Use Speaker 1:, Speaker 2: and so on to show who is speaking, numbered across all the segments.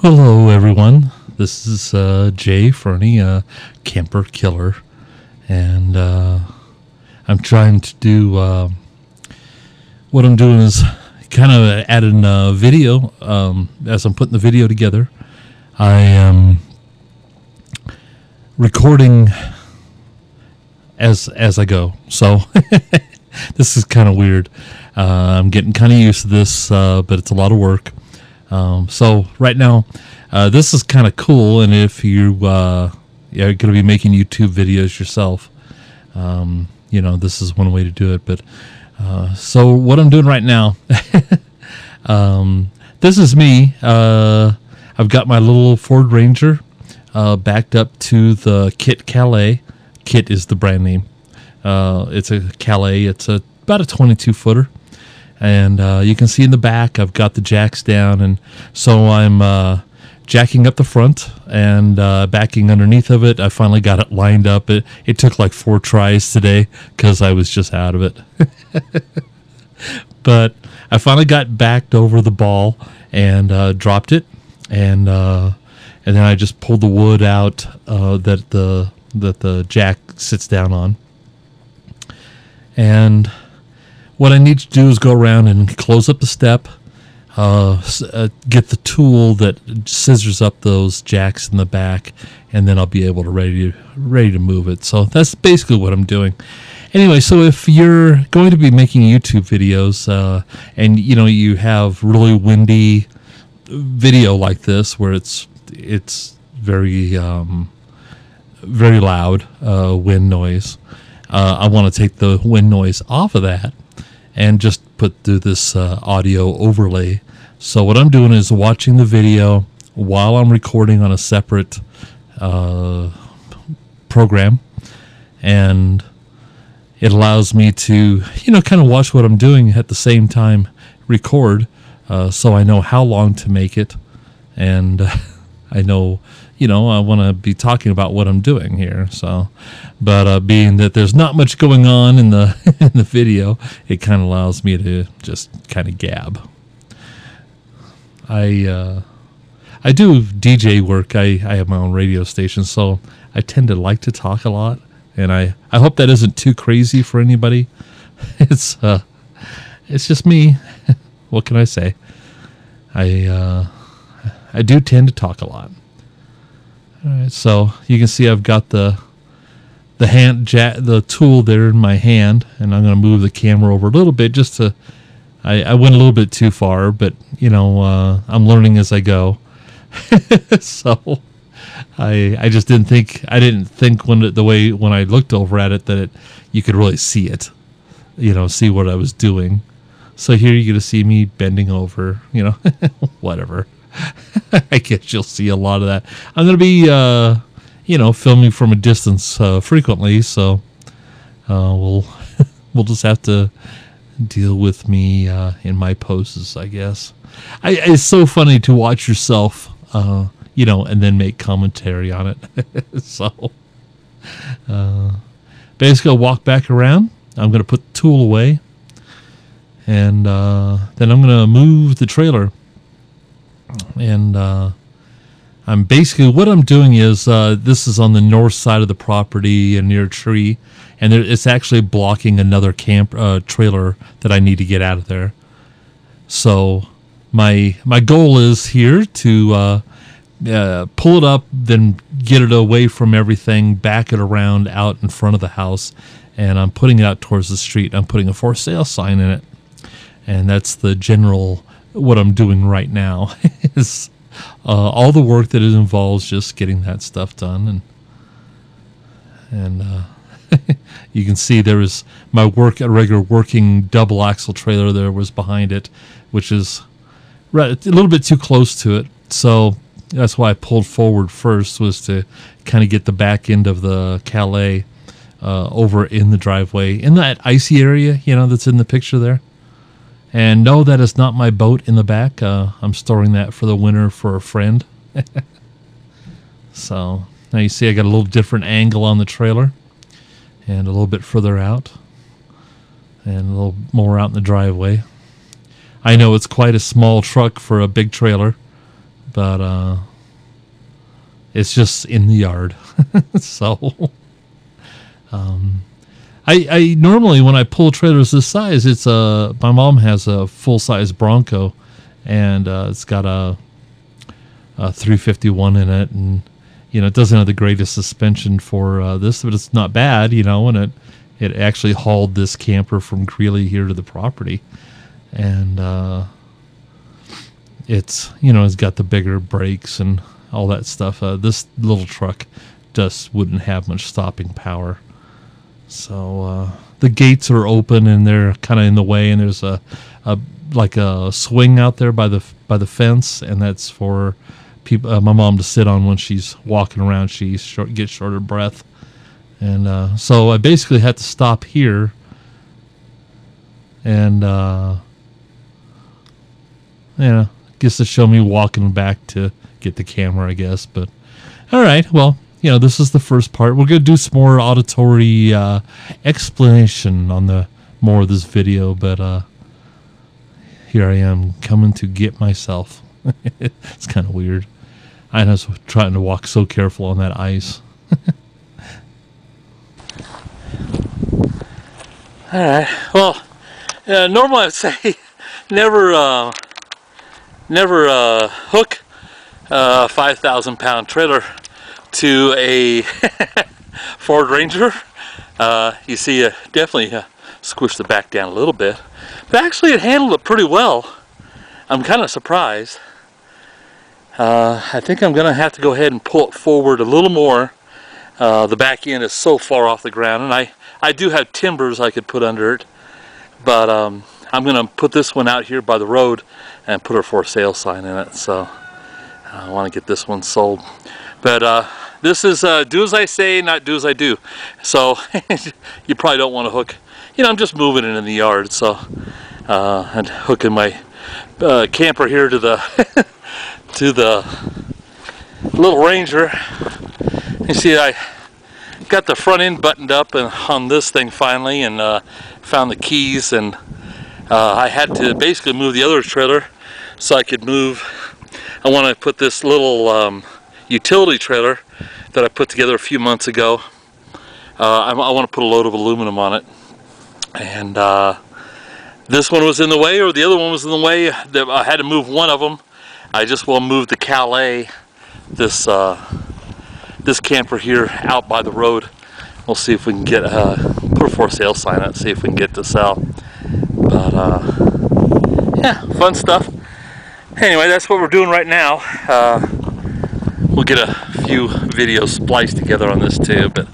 Speaker 1: Hello, everyone. This is Jay Fernie, Kamper Killer, and I'm trying to do. What I'm doing is kind of adding a video as I'm putting the video together. I am recording as I go, so this is kind of weird. I'm getting kind of used to this, but it's a lot of work. So right now, this is kind of cool, and if you are going to be making YouTube videos yourself, this is one way to do it. But so what I'm doing right now, this is me. I've got my little Ford Ranger backed up to the Kit Calais. Kit is the brand name. It's a Calais. It's about a 22-footer. And you can see in the back, I've got the jacks down, and so I'm jacking up the front and backing underneath of it. I finally got it lined up. It took like 4 tries today because I was just out of it. But I finally got backed over the ball and dropped it, and then I just pulled the wood out that the jack sits down on, and what I need to do is go around and close up the step, get the tool that scissors up those jacks in the back, and then I'll be able to ready to move it. So that's basically what I'm doing. Anyway, so if you're going to be making YouTube videos and you have really windy video like this where it's very very loud wind noise, I want to take the wind noise off of that and just do this audio overlay. So what I'm doing is watching the video while I'm recording on a separate program, and it allows me to, kind of watch what I'm doing at the same time record, so I know how long to make it, and I know, I want to be talking about what I'm doing here. So, but being that there's not much going on in the in the video, it kind of allows me to just kind of gab. I do DJ work. I have my own radio station, so I tend to like to talk a lot, and I hope that isn't too crazy for anybody. It's just me. What can I say? I do tend to talk a lot. All right, so you can see I've got the tool there in my hand, and I'm going to move the camera over a little bit just to. I went a little bit too far, but I'm learning as I go. So I just didn't think when I looked over at it that you could really see it, see what I was doing. So here you're going to see me bending over, whatever. I guess you'll see a lot of that. I'm going to be, filming from a distance frequently, so we'll just have to deal with me in my poses, I guess. It's so funny to watch yourself, and then make commentary on it. So basically, I'll walk back around. I'm going to put the tool away, and then I'm going to move the trailer. And I'm basically, what I'm doing is, this is on the north side of the property and near a tree, and it's actually blocking another trailer that I need to get out of there. So my goal is here to pull it up, then get it away from everything, back it around out in front of the house, and I'm putting it out towards the street. I'm putting a for sale sign in it, and that's the general. What I'm doing right now is all the work that it involves just getting that stuff done, and you can see there is my regular working double axle trailer there was behind it, which is a little bit too close to it. So that's why I pulled forward first, was to kind of get the back end of the Calais over in the driveway in that icy area, that's in the picture there. And no, that is not my boat in the back. I'm storing that for the winter for a friend. So now you see I got a little different angle on the trailer, and a little bit further out, and a little more out in the driveway. I know it's quite a small truck for a big trailer, but it's just in the yard. So I normally, when I pull trailers this size, it's my mom has a full size Bronco, and it's got a 351 in it, and it doesn't have the greatest suspension for this, but it's not bad, and it actually hauled this camper from Greeley here to the property, and it's it's got the bigger brakes and all that stuff. This little truck just wouldn't have much stopping power. So the gates are open and they're kind of in the way, and there's a swing out there by the fence, and that's for people, my mom, to sit on when she's walking around. She gets short of breath, and so I basically had to stop here, and gets to show me walking back to get the camera, I guess. But all right, well, this is the first part. We're going to do some more auditory explanation on the more of this video, but here I am coming to get myself. It's kind of weird. I was trying to walk so careful on that ice. All right. Well, normally I'd say never hook a 5,000-pound trailer to a Ford Ranger. You see, definitely squished the back down a little bit, but actually it handled it pretty well. I'm kind of surprised. I think I'm gonna have to go ahead and pull it forward a little more. The back end is so far off the ground, and I do have timbers I could put under it, but I'm gonna put this one out here by the road and put a for sale sign in it. So I want to get this one sold, but this is do as I say, not do as I do. So you probably don't want to hook. I'm just moving it in the yard, so and hooking my camper here to the to the little Ranger. You see, I got the front end buttoned up and on this thing finally, and found the keys, and I had to basically move the other trailer so I could move. I want to put this little utility trailer that I put together a few months ago. I want to put a load of aluminum on it, and this one was in the way, or the other one was in the way. I had to move one of them. I just will move the Calais, this camper here, out by the road. We'll see if we can get put a for sale sign on it, see if we can get it to sell. But yeah, fun stuff. Anyway, that's what we're doing right now. We'll get a few videos spliced together on this too, but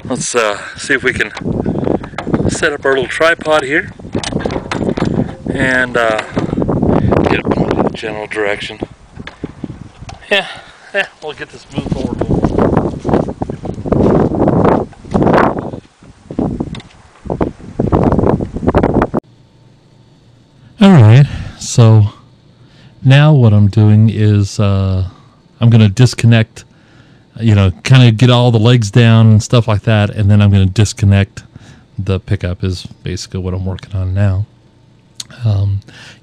Speaker 1: let's see if we can set up our little tripod here and get it pointed in the general direction. Yeah, we'll get this moved forward. Alright, so now what I'm doing is I'm going to disconnect, kind of get all the legs down and stuff like that, and then I'm going to disconnect the pickup is basically what I'm working on now.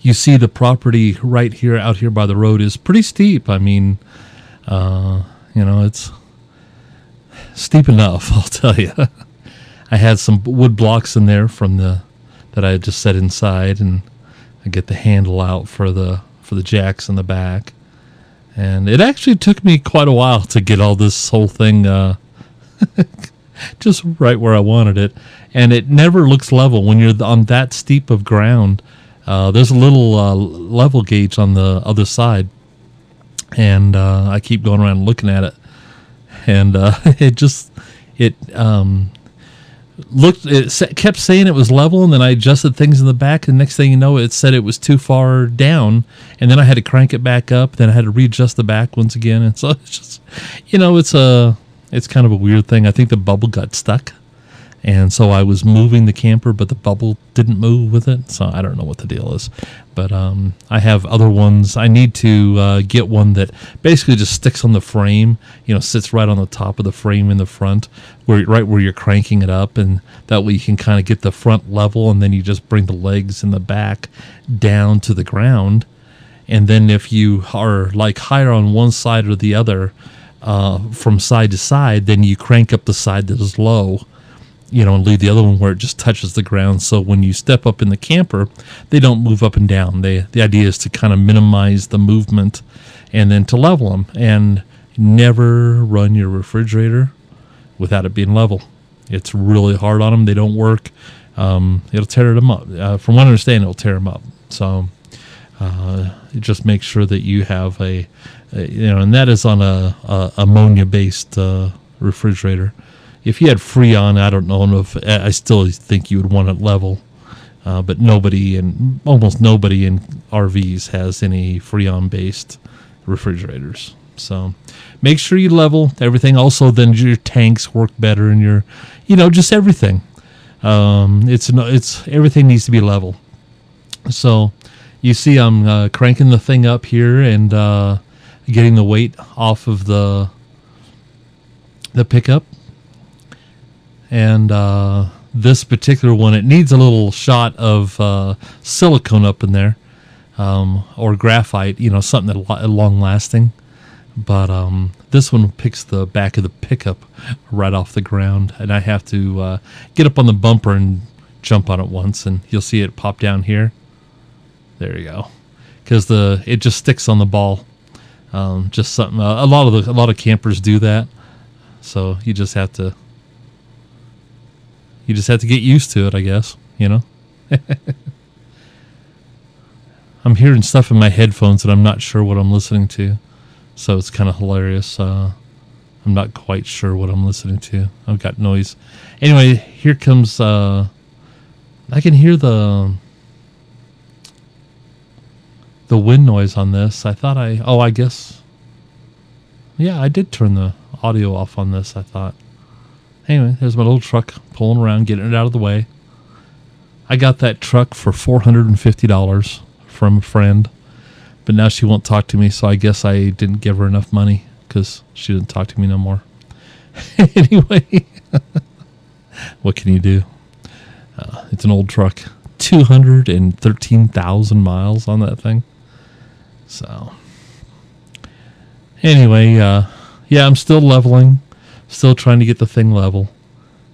Speaker 1: You see the property right here, out here by the road, is pretty steep. I mean, it's steep enough, I'll tell you. I had some wood blocks in there that I had just set inside, and I get the handle out for the jacks in the back. And it actually took me quite a while to get all this whole thing just right where I wanted it. And it never looks level when you're on that steep of ground. There's a little level gauge on the other side, and I keep going around looking at it, and it kept saying it was level, and then I adjusted things in the back, and next thing you know, it said it was too far down, and then I had to crank it back up, then I had to readjust the back once again, and so it's just, it's kind of a weird thing. I think the bubble got stuck, and so I was moving the camper, but the bubble didn't move with it, so I don't know what the deal is. But I have other ones. I need to get one that basically just sticks on the frame, sits right on the top of the frame in the front, right where you're cranking it up, and that way you can kind of get the front level, and then you just bring the legs in the back down to the ground, And then if you are like higher on one side or the other, from side to side, then you crank up the side that is low, and leave the other one where it just touches the ground. So when you step up in the camper, they don't move up and down. The idea is to kind of minimize the movement and then to level them. And never run your refrigerator without it being level. It's really hard on them. They don't work. It'll tear them up. From what I understand, it'll tear them up. So just make sure that you have and that is on a ammonia-based refrigerator. If you had Freon, I don't know if I still think you would want it level, but almost nobody in RVs has any Freon-based refrigerators. So make sure you level everything. Also, then your tanks work better, and your, just everything. It's everything needs to be level. So you see, I'm cranking the thing up here and getting the weight off of the pickup. And this particular one, it needs a little shot of silicone up in there, or graphite, something that long lasting. But this one picks the back of the pickup right off the ground, and I have to get up on the bumper and jump on it once, and you'll see it pop down here. There you go, because it just sticks on the ball. Just something. A lot of campers do that, so you just have to get used to it, I guess. I'm hearing stuff in my headphones, and I'm not sure what I'm listening to. So it's kind of hilarious. I'm not quite sure what I'm listening to. I've got noise. Anyway, here comes... I can hear the wind noise on this. I guess... Yeah, I did turn the audio off on this, I thought. Anyway, there's my little truck pulling around, getting it out of the way. I got that truck for $450 from a friend. But now she won't talk to me, so I guess I didn't give her enough money because she didn't talk to me no more. Anyway, what can you do? It's an old truck. 213,000 miles on that thing. So, anyway, I'm still leveling, still trying to get the thing level.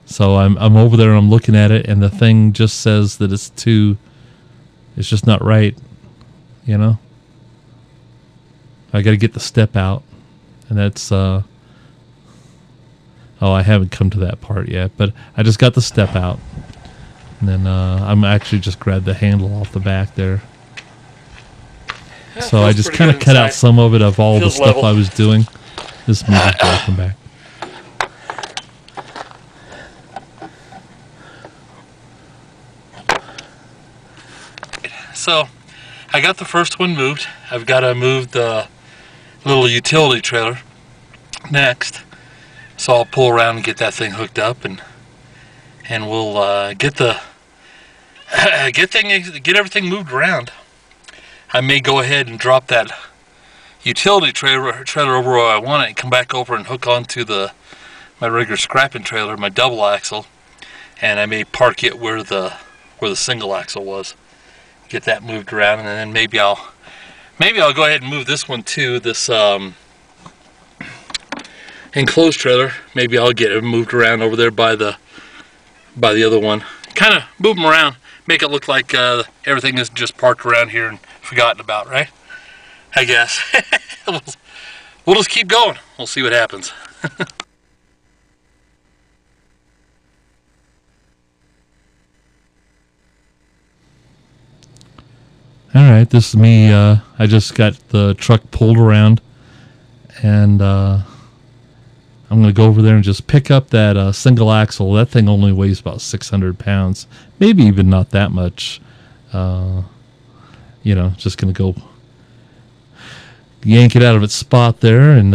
Speaker 1: So I'm over there and I'm looking at it, and the thing just says that it's just not right, I got to get the step out, and that's, I haven't come to that part yet, but I just got the step out, and then I'm actually just grabbed the handle off the back there. So I just kind of cut out some of it of all the stuff I was doing. This music, welcome back. So I got the first one moved. I've got to move the little utility trailer next, so I'll pull around and get that thing hooked up, and we'll get everything moved around. I may go ahead and drop that utility trailer over where I want it and come back over and hook onto my regular scrapping trailer, my double axle, and I may park it where the single axle was. Get that moved around, and then maybe I'll go ahead and move this one too, this enclosed trailer. Maybe I'll get it moved around over there by the other one. Kind of move them around, make it look like everything is just parked around here and forgotten about, right? I guess. We'll just keep going. We'll see what happens. Alright, this is me. I just got the truck pulled around, and I'm going to go over there and just pick up that single axle. That thing only weighs about 600 pounds, maybe even not that much. Just going to go yank it out of its spot there and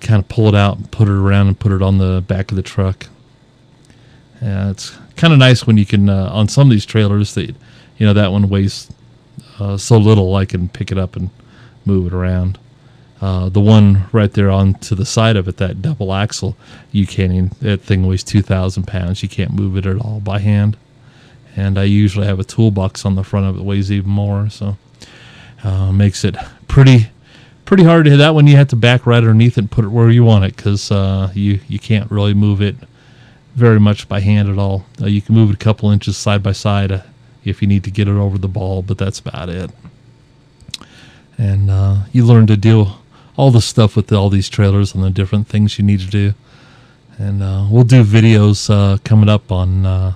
Speaker 1: kind of pull it out and put it around and put it on the back of the truck. Yeah, it's kind of nice when you can, on some of these trailers, that that one weighs so little I can pick it up and move it around. The one right there on to the side of it, that double axle, that thing weighs 2,000 pounds. You can't move it at all by hand. And I usually have a toolbox on the front of it that weighs even more. So Makes it pretty hard to hit. That one you have to back right underneath it and put it where you want it, because you can't really move it very much by hand at all. You can move it a couple inches side by side if you need to get it over the ball, but that's about it. And you learn to deal all the stuff with all these trailers and the different things you need to do. And we'll do videos coming up on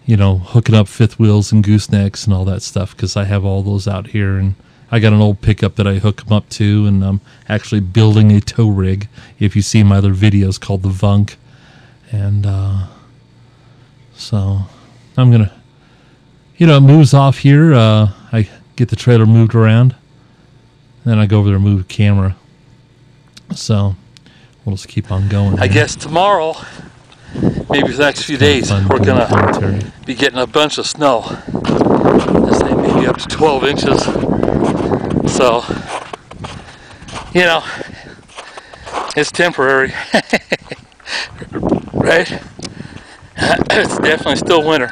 Speaker 1: hooking up fifth wheels and goosenecks and all that stuff, because I have all those out here, and I got an old pickup that I hook them up to, and I'm actually building a tow rig. If you see my other videos, called the Vunk. And so I'm gonna, it moves off here. I get the trailer moved around, then I go over there and move the camera. So we'll just keep on going. I guess tomorrow, maybe for the next few days, we're gonna be getting a bunch of snow. This thing may be up to 12 inches. So, it's temporary. Right? It's definitely still winter.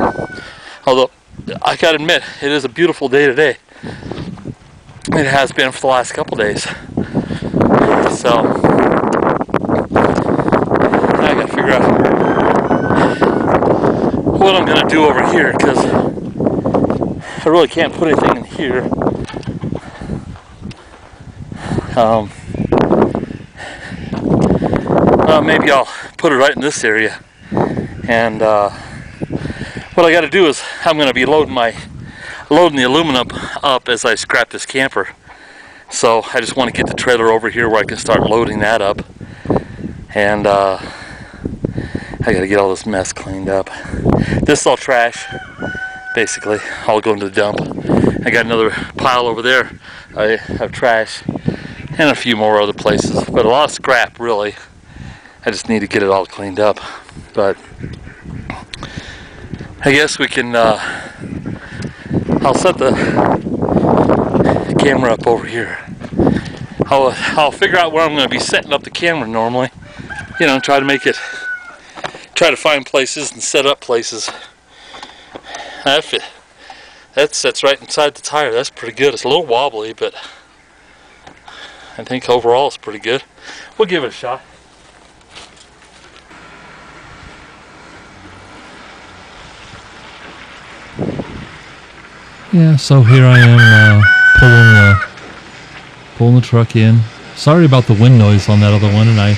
Speaker 1: Although, I gotta admit, it is a beautiful day today. It has been for the last couple days. So, I gotta figure out what I'm gonna do over here, because I really can't put anything in here. Maybe I'll put it right in this area. And what I got to do is I'm going to be loading the aluminum up as I scrap this camper. So I just want to get the trailer over here where I can start loading that up. And I got to get all this mess cleaned up. This is all trash, basically. I'll go into the dump. I got another pile over there. I have trash and a few more other places, but a lot of scrap, really. I just need to get it all cleaned up. But I guess we can, I'll set the camera up over here. I'll figure out where I'm going to be setting up the camera normally. Try to find places and set up places. That sits right inside the tire. That's pretty good. It's a little wobbly, but I think overall it's pretty good. We'll give it a shot. Yeah, so here I am pulling the truck in. Sorry about the wind noise on that other one, and I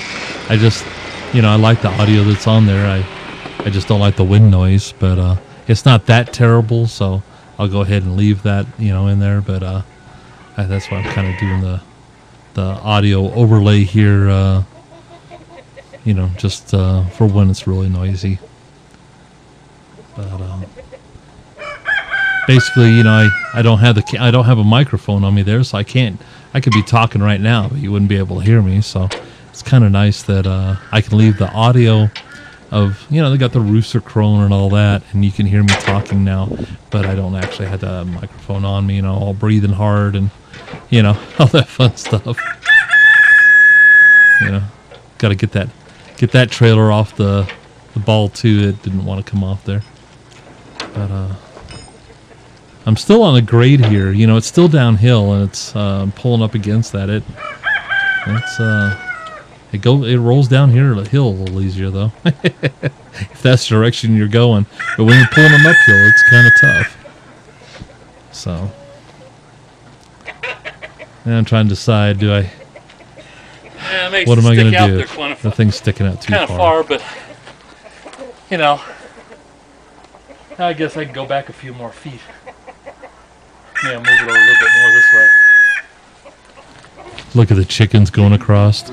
Speaker 1: just, I like the audio that's on there. I just don't like the wind noise, but it's not that terrible, so I'll go ahead and leave that, in there. But that's why I'm kind of doing the audio overlay here, just for when it's really noisy. But basically, I don't have a microphone on me there, so I could be talking right now, but you wouldn't be able to hear me. So it's kind of nice that I can leave the audio of, they got the rooster crowing and all that, and you can hear me talking now, but I don't actually have the microphone on me, all breathing hard and, all that fun stuff. Got to get that trailer off the ball too. It didn't want to come off there. But I'm still on a grade here. It's still downhill, and it's pulling up against that. It rolls down here the hill a little easier though, if that's the direction you're going. But when you're pulling them uphill, it's kind of tough. So, and I'm trying to decide: what am I going to do? The thing's sticking out too far. Kind of far, but I guess I can go back a few more feet. Yeah, move it over a little bit more this way. Look at the chickens going across.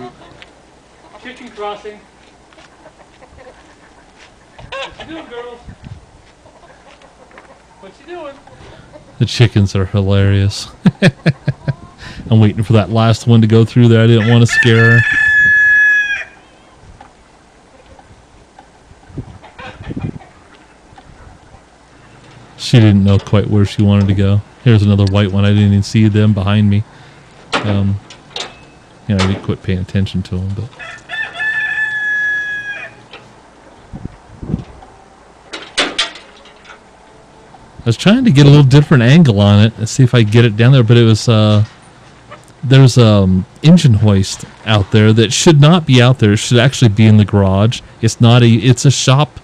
Speaker 1: Chicken crossing. What you doing, girls? What you doing? The chickens are hilarious. I'm waiting for that last one to go through there. I didn't want to scare her. She didn't know quite where she wanted to go. Here's another white one. I didn't even see them behind me. I didn't quit paying attention to them, but. I was trying to get a little different angle on it and see if I could get it down there, but it was there's engine hoist out there that should not be out there. It should actually be in the garage. It's not it's a shop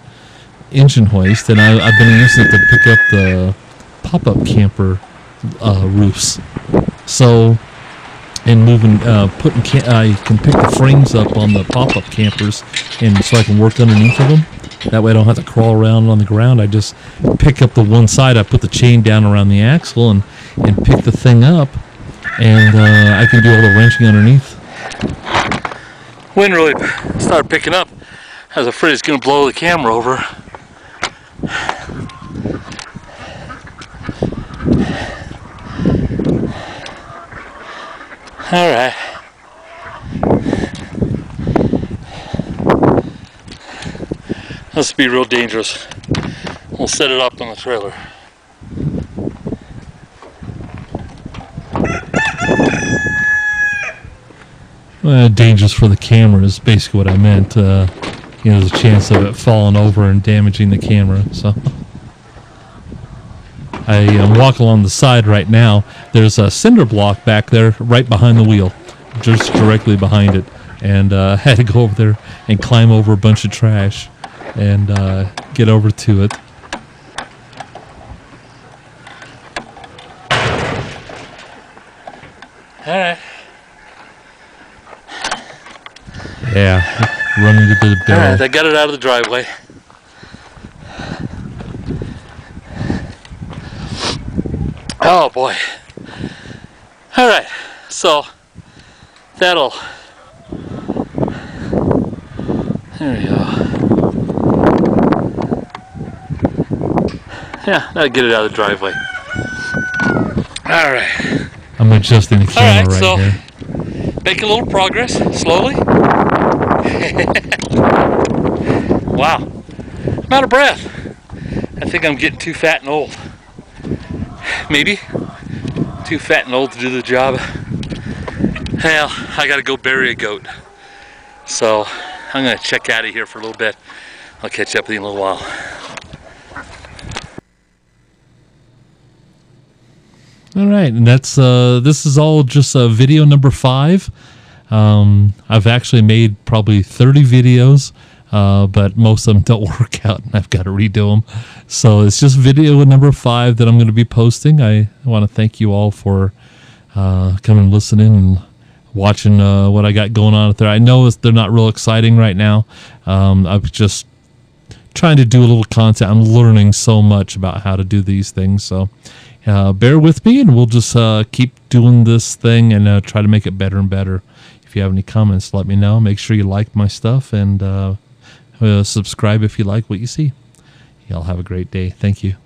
Speaker 1: engine hoist, and I've been using it to pick up the pop-up camper roofs. So, and moving, I can pick the frames up on the pop-up campers, and so I can work underneath of them. That way I don't have to crawl around on the ground. I just pick up the one side. I put the chain down around the axle and pick the thing up, and I can do all the wrenching underneath. Wind really started picking up. I was afraid it's going to blow the camera over. All right. This will be real dangerous. We'll set it up on the trailer. Dangerous for the camera is basically what I meant. You know, there's a chance of it falling over and damaging the camera. So I am walking along the side right now. There's a cinder block back there right behind the wheel, just directly behind it. And I had to go over there and climb over a bunch of trash and get over to it. All right. Yeah, running into the barrel. All right, I got it out of the driveway. Oh boy. All right, so that'll. There we go. Yeah, that'll get it out of the driveway. All right. I'm adjusting the camera right here. Making a little progress, slowly. Wow. I'm out of breath. I think I'm getting too fat and old. Maybe. Too fat and old to do the job. Hell, I gotta go bury a goat. So, I'm gonna check out of here for a little bit. I'll catch up with you in a little while. All right, and that's this is all just video number 5. I've actually made probably 30 videos, but most of them don't work out, and I've got to redo them. So it's just video number 5 that I'm going to be posting. I want to thank you all for coming and listening and watching what I got going on out there. I know they're not real exciting right now. I'm just trying to do a little content. I'm learning so much about how to do these things, so bear with me, and we'll just keep doing this thing and try to make it better and better. If you have any comments, let me know. Make sure you like my stuff, and subscribe if you like what you see. Y'all have a great day. Thank you.